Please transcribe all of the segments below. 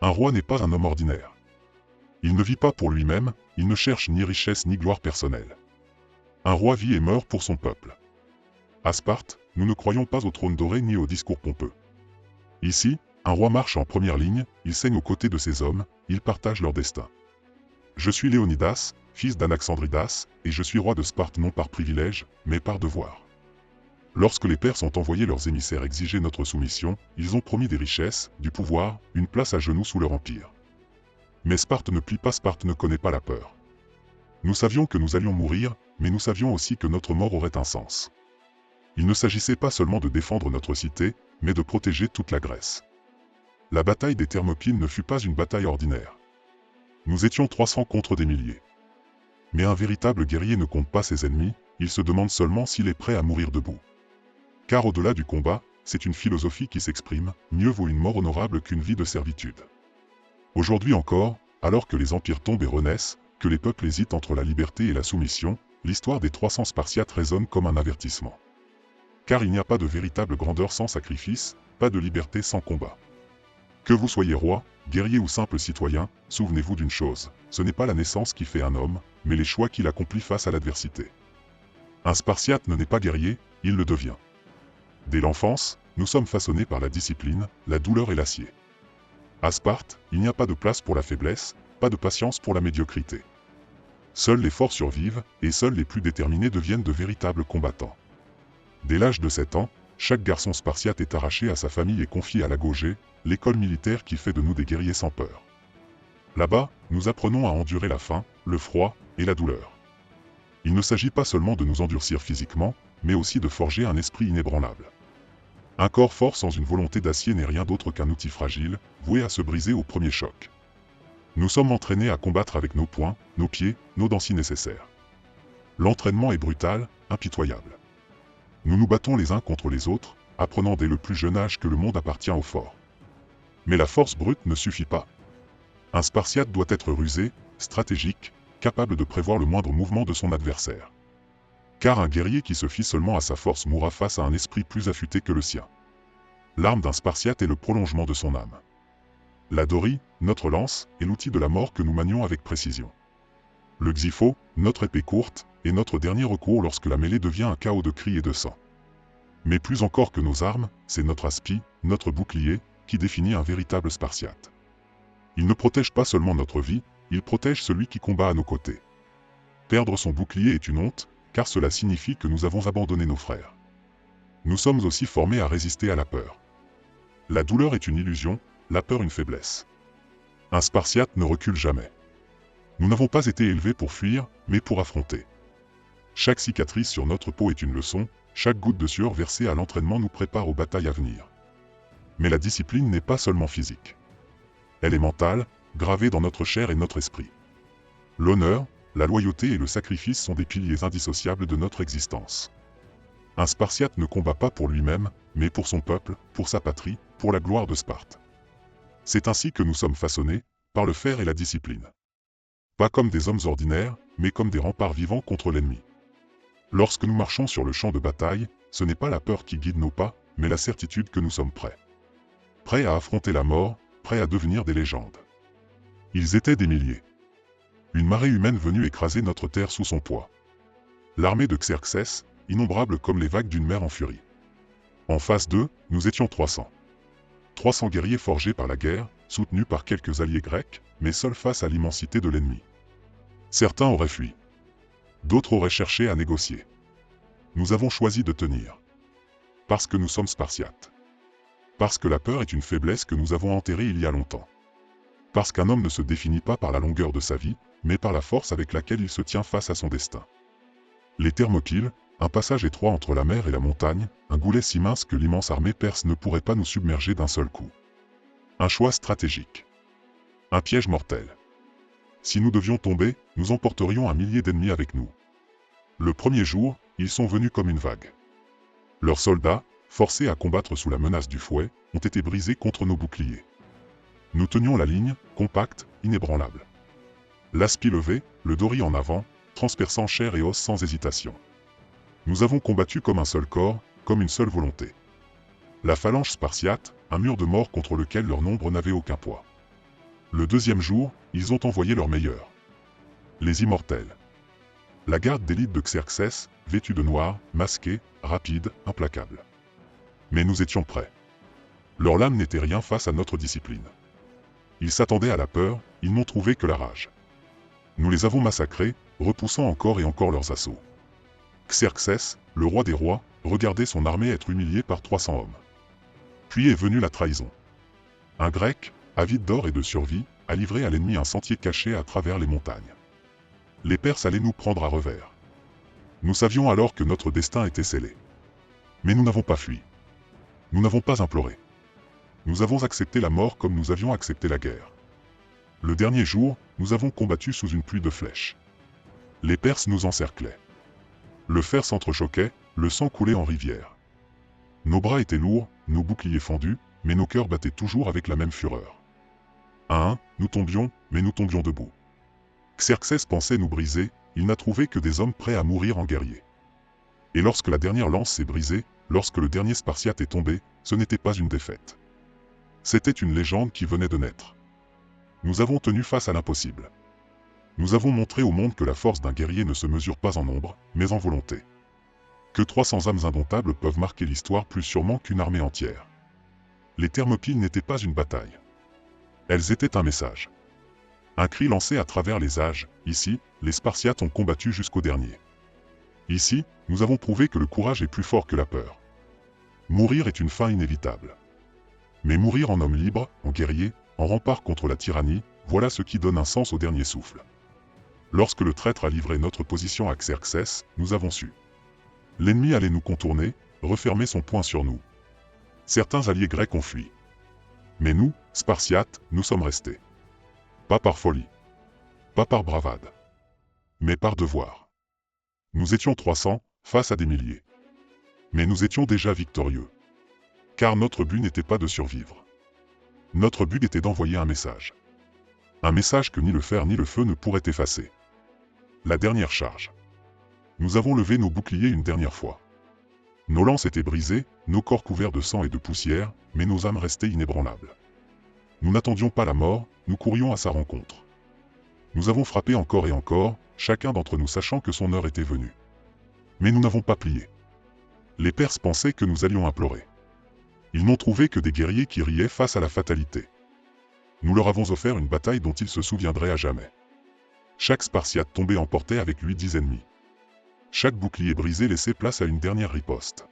Un roi n'est pas un homme ordinaire. Il ne vit pas pour lui-même, il ne cherche ni richesse ni gloire personnelle. Un roi vit et meurt pour son peuple. À Sparte, nous ne croyons pas au trône doré ni au discours pompeux. Ici, un roi marche en première ligne, il saigne aux côtés de ses hommes, il partage leur destin. Je suis Léonidas, fils d'Anaxandridas, et je suis roi de Sparte non par privilège, mais par devoir. Lorsque les Perses ont envoyé leurs émissaires exiger notre soumission, ils ont promis des richesses, du pouvoir, une place à genoux sous leur empire. Mais Sparte ne plie pas, Sparte ne connaît pas la peur. Nous savions que nous allions mourir, mais nous savions aussi que notre mort aurait un sens. Il ne s'agissait pas seulement de défendre notre cité, mais de protéger toute la Grèce. La bataille des Thermopyles ne fut pas une bataille ordinaire. Nous étions 300 contre des milliers. Mais un véritable guerrier ne compte pas ses ennemis, il se demande seulement s'il est prêt à mourir debout. Car au-delà du combat, c'est une philosophie qui s'exprime, mieux vaut une mort honorable qu'une vie de servitude. Aujourd'hui encore, alors que les empires tombent et renaissent, que les peuples hésitent entre la liberté et la soumission, l'histoire des 300 Spartiates résonne comme un avertissement. Car il n'y a pas de véritable grandeur sans sacrifice, pas de liberté sans combat. Que vous soyez roi, guerrier ou simple citoyen, souvenez-vous d'une chose, ce n'est pas la naissance qui fait un homme, mais les choix qu'il accomplit face à l'adversité. Un Spartiate ne naît pas guerrier, il le devient. Dès l'enfance, nous sommes façonnés par la discipline, la douleur et l'acier. À Sparte, il n'y a pas de place pour la faiblesse, pas de patience pour la médiocrité. Seuls les forts survivent, et seuls les plus déterminés deviennent de véritables combattants. Dès l'âge de 7 ans, chaque garçon spartiate est arraché à sa famille et confié à l'agogée, l'école militaire qui fait de nous des guerriers sans peur. Là-bas, nous apprenons à endurer la faim, le froid et la douleur. Il ne s'agit pas seulement de nous endurcir physiquement, mais aussi de forger un esprit inébranlable. Un corps fort sans une volonté d'acier n'est rien d'autre qu'un outil fragile, voué à se briser au premier choc. Nous sommes entraînés à combattre avec nos poings, nos pieds, nos dents si nécessaires. L'entraînement est brutal, impitoyable. Nous nous battons les uns contre les autres, apprenant dès le plus jeune âge que le monde appartient aux forts. Mais la force brute ne suffit pas. Un Spartiate doit être rusé, stratégique, capable de prévoir le moindre mouvement de son adversaire. Car un guerrier qui se fie seulement à sa force mourra face à un esprit plus affûté que le sien. L'arme d'un Spartiate est le prolongement de son âme. La dorie, notre lance, est l'outil de la mort que nous manions avec précision. Le xypho, notre épée courte, est notre dernier recours lorsque la mêlée devient un chaos de cris et de sang. Mais plus encore que nos armes, c'est notre aspi, notre bouclier, qui définit un véritable Spartiate. Il ne protège pas seulement notre vie, il protège celui qui combat à nos côtés. Perdre son bouclier est une honte, car cela signifie que nous avons abandonné nos frères. Nous sommes aussi formés à résister à la peur. La douleur est une illusion, la peur une faiblesse. Un Spartiate ne recule jamais. Nous n'avons pas été élevés pour fuir, mais pour affronter. Chaque cicatrice sur notre peau est une leçon, chaque goutte de sueur versée à l'entraînement nous prépare aux batailles à venir. Mais la discipline n'est pas seulement physique. Elle est mentale, gravée dans notre chair et notre esprit. L'honneur, la loyauté et le sacrifice sont des piliers indissociables de notre existence. Un Spartiate ne combat pas pour lui-même, mais pour son peuple, pour sa patrie, pour la gloire de Sparte. C'est ainsi que nous sommes façonnés, par le fer et la discipline. Pas comme des hommes ordinaires, mais comme des remparts vivants contre l'ennemi. Lorsque nous marchons sur le champ de bataille, ce n'est pas la peur qui guide nos pas, mais la certitude que nous sommes prêts. Prêts à affronter la mort, prêts à devenir des légendes. Ils étaient des milliers. Une marée humaine venue écraser notre terre sous son poids. L'armée de Xerxès, innombrable comme les vagues d'une mer en furie. En face d'eux, nous étions 300. 300 guerriers forgés par la guerre, soutenus par quelques alliés grecs, mais seuls face à l'immensité de l'ennemi. Certains auraient fui. D'autres auraient cherché à négocier. Nous avons choisi de tenir. Parce que nous sommes Spartiates. Parce que la peur est une faiblesse que nous avons enterrée il y a longtemps. Parce qu'un homme ne se définit pas par la longueur de sa vie, mais par la force avec laquelle il se tient face à son destin. Les Thermopyles, un passage étroit entre la mer et la montagne, un goulet si mince que l'immense armée perse ne pourrait pas nous submerger d'un seul coup. Un choix stratégique. Un piège mortel. Si nous devions tomber, nous emporterions un millier d'ennemis avec nous. Le premier jour, ils sont venus comme une vague. Leurs soldats, forcés à combattre sous la menace du fouet, ont été brisés contre nos boucliers. Nous tenions la ligne, compacte, inébranlable. L'aspi levé, le dory en avant, transperçant chair et os sans hésitation. Nous avons combattu comme un seul corps, comme une seule volonté. La phalange spartiate, un mur de mort contre lequel leur nombre n'avait aucun poids. Le deuxième jour, ils ont envoyé leurs meilleurs. Les immortels. La garde d'élite de Xerxès, vêtue de noir, masquée, rapide, implacable. Mais nous étions prêts. Leur lame n'était rien face à notre discipline. Ils s'attendaient à la peur, ils n'ont trouvé que la rage. Nous les avons massacrés, repoussant encore et encore leurs assauts. Xerxès, le roi des rois, regardait son armée être humiliée par 300 hommes. Puis est venue la trahison. Un Grec, avide d'or et de survie, a livré à l'ennemi un sentier caché à travers les montagnes. Les Perses allaient nous prendre à revers. Nous savions alors que notre destin était scellé. Mais nous n'avons pas fui. Nous n'avons pas imploré. Nous avons accepté la mort comme nous avions accepté la guerre. Le dernier jour, nous avons combattu sous une pluie de flèches. Les Perses nous encerclaient. Le fer s'entrechoquait, le sang coulait en rivière. Nos bras étaient lourds, nos boucliers fendus, mais nos cœurs battaient toujours avec la même fureur. À un, nous tombions, mais nous tombions debout. Xerxès pensait nous briser, il n'a trouvé que des hommes prêts à mourir en guerriers. Et lorsque la dernière lance s'est brisée, lorsque le dernier Spartiate est tombé, ce n'était pas une défaite. C'était une légende qui venait de naître. Nous avons tenu face à l'impossible. Nous avons montré au monde que la force d'un guerrier ne se mesure pas en nombre, mais en volonté. Que 300 âmes indomptables peuvent marquer l'histoire plus sûrement qu'une armée entière. Les Thermopyles n'étaient pas une bataille. Elles étaient un message. Un cri lancé à travers les âges, ici, les Spartiates ont combattu jusqu'au dernier. Ici, nous avons prouvé que le courage est plus fort que la peur. Mourir est une fin inévitable. Mais mourir en homme libre, en guerrier, en rempart contre la tyrannie, voilà ce qui donne un sens au dernier souffle. Lorsque le traître a livré notre position à Xerxès, nous avons su. L'ennemi allait nous contourner, refermer son poing sur nous. Certains alliés grecs ont fui. Mais nous, Spartiates, nous sommes restés. Pas par folie. Pas par bravade. Mais par devoir. Nous étions 300, face à des milliers. Mais nous étions déjà victorieux. Car notre but n'était pas de survivre. Notre but était d'envoyer un message. Un message que ni le fer ni le feu ne pourraient effacer. La dernière charge. Nous avons levé nos boucliers une dernière fois. Nos lances étaient brisées, nos corps couverts de sang et de poussière, mais nos âmes restaient inébranlables. Nous n'attendions pas la mort, nous courions à sa rencontre. Nous avons frappé encore et encore, chacun d'entre nous sachant que son heure était venue. Mais nous n'avons pas plié. Les Perses pensaient que nous allions implorer. Ils n'ont trouvé que des guerriers qui riaient face à la fatalité. Nous leur avons offert une bataille dont ils se souviendraient à jamais. Chaque Spartiate tombé emportait avec lui 10 ennemis. Chaque bouclier brisé laissait place à une dernière riposte.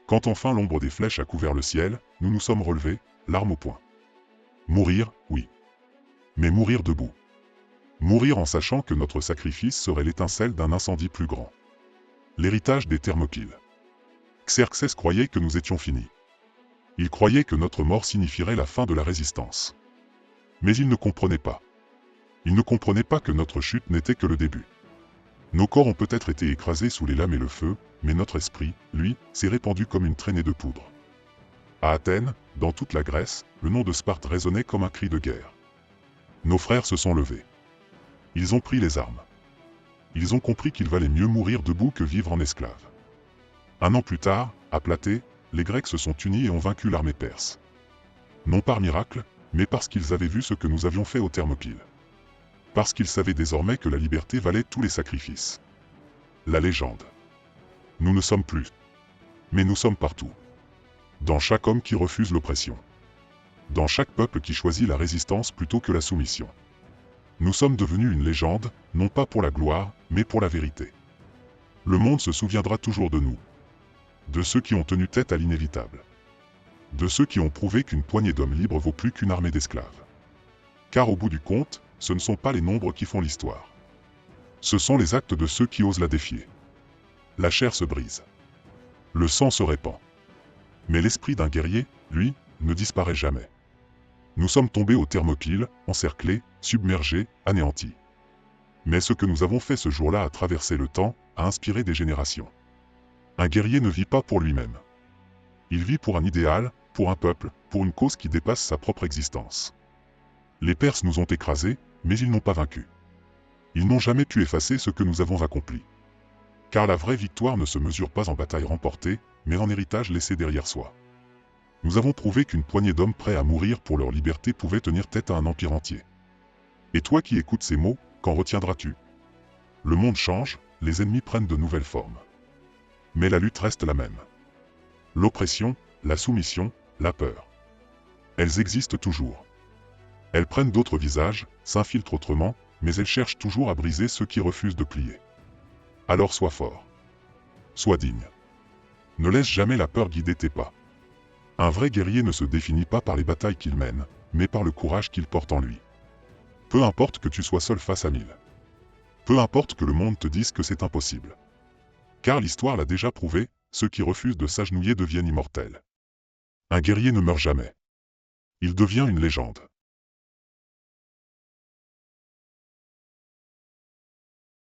Quand enfin l'ombre des flèches a couvert le ciel, nous nous sommes relevés, l'arme au poing. Mourir, oui. Mais mourir debout. Mourir en sachant que notre sacrifice serait l'étincelle d'un incendie plus grand. L'héritage des Thermopyles. Xerxès croyait que nous étions finis. Il croyait que notre mort signifierait la fin de la résistance. Mais il ne comprenait pas. Il ne comprenait pas que notre chute n'était que le début. Nos corps ont peut-être été écrasés sous les lames et le feu, mais notre esprit, lui, s'est répandu comme une traînée de poudre. À Athènes, dans toute la Grèce, le nom de Sparte résonnait comme un cri de guerre. Nos frères se sont levés. Ils ont pris les armes. Ils ont compris qu'il valait mieux mourir debout que vivre en esclave. Un an plus tard, à Platée, les Grecs se sont unis et ont vaincu l'armée perse. Non par miracle, mais parce qu'ils avaient vu ce que nous avions fait aux Thermopyles. Parce qu'ils savaient désormais que la liberté valait tous les sacrifices. La légende. Nous ne sommes plus. Mais nous sommes partout. Dans chaque homme qui refuse l'oppression. Dans chaque peuple qui choisit la résistance plutôt que la soumission. Nous sommes devenus une légende, non pas pour la gloire, mais pour la vérité. Le monde se souviendra toujours de nous. De ceux qui ont tenu tête à l'inévitable. De ceux qui ont prouvé qu'une poignée d'hommes libres vaut plus qu'une armée d'esclaves. Car au bout du compte, ce ne sont pas les nombres qui font l'histoire. Ce sont les actes de ceux qui osent la défier. La chair se brise. Le sang se répand. Mais l'esprit d'un guerrier, lui, ne disparaît jamais. Nous sommes tombés aux Thermopyles, encerclés, submergés, anéantis. Mais ce que nous avons fait ce jour-là a traversé le temps, a inspiré des générations. Un guerrier ne vit pas pour lui-même. Il vit pour un idéal, pour un peuple, pour une cause qui dépasse sa propre existence. Les Perses nous ont écrasés, mais ils n'ont pas vaincu. Ils n'ont jamais pu effacer ce que nous avons accompli. Car la vraie victoire ne se mesure pas en bataille remportée, mais en héritage laissé derrière soi. Nous avons prouvé qu'une poignée d'hommes prêts à mourir pour leur liberté pouvait tenir tête à un empire entier. Et toi qui écoutes ces mots, qu'en retiendras-tu? Le monde change, les ennemis prennent de nouvelles formes. Mais la lutte reste la même. L'oppression, la soumission, la peur. Elles existent toujours. Elles prennent d'autres visages, s'infiltrent autrement, mais elles cherchent toujours à briser ceux qui refusent de plier. Alors sois fort. Sois digne. Ne laisse jamais la peur guider tes pas. Un vrai guerrier ne se définit pas par les batailles qu'il mène, mais par le courage qu'il porte en lui. Peu importe que tu sois seul face à 1000. Peu importe que le monde te dise que c'est impossible. Car l'histoire l'a déjà prouvé, ceux qui refusent de s'agenouiller deviennent immortels. Un guerrier ne meurt jamais. Il devient une légende.